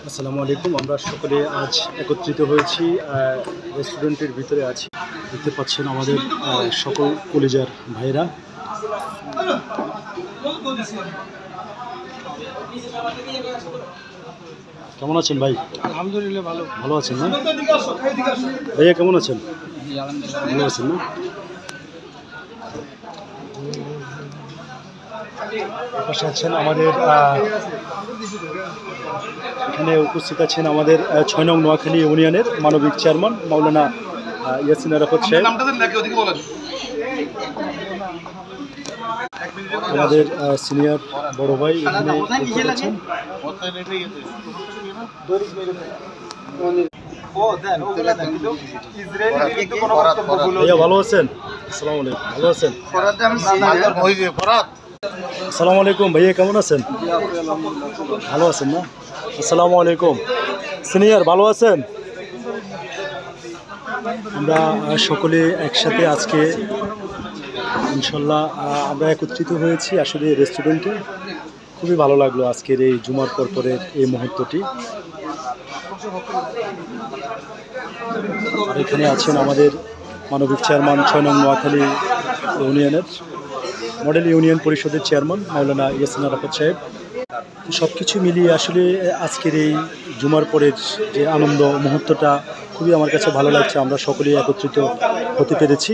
আসসালামু আলাইকুম। আমরা সকলে আজ একত্রিত হয়েছি, রেস্টুরেন্টের ভিতরে আছি। দেখতে পাচ্ছেন আমাদের সকল কলিজার ভাইরা। কেমন আছেন ভাই? আলহামদুলিল্লাহ ভালো। ভালো আছেন না ভাইয়া? কেমন আছেন? ভালো আছেন না? পাশে আছেন আমাদের এখানে উপস্থিত আছেন আমাদের ৬ নং নোয়াখালী ইউনিয়নের মানবিক চেয়ারম্যান মাওলানা ইয়াসিন আরাফাত সাহেব, আমাদের সিনিয়র বড় ভাই এখানে উপস্থিত আছেন। ভাইয়া ভালো আছেন? আসসালামু আলাইকুম। ভালো আছেন? আসসালামু আলাইকুম ভাইয়া, কেমন আছেন? ভালো আছেন না? আসসালামু আলাইকুম সিনিয়র, ভালো আছেন? আমরা সকলে একসাথে আজকে ইনশাল্লাহ আমরা একত্রিত হয়েছি আসলে রেস্টুরেন্টে। খুবই ভালো লাগলো আজকের এই জুমার পরপরের এই মুহূর্তটি। আর এখানে আছেন আমাদের মানবিক চেয়ারম্যান ৬ নং নোয়াখালী ইউনিয়নের মডেল ইউনিয়ন পরিষদের চেয়ারম্যান মাওলানা ইয়াসিন আরাফাত সাহেব। সব কিছু মিলিয়ে আসলে আজকের এই জুমার পরের যে আনন্দ মুহূর্তটা খুবই আমার কাছে ভালো লাগছে। আমরা সকলেই একত্রিত হতে পেরেছি।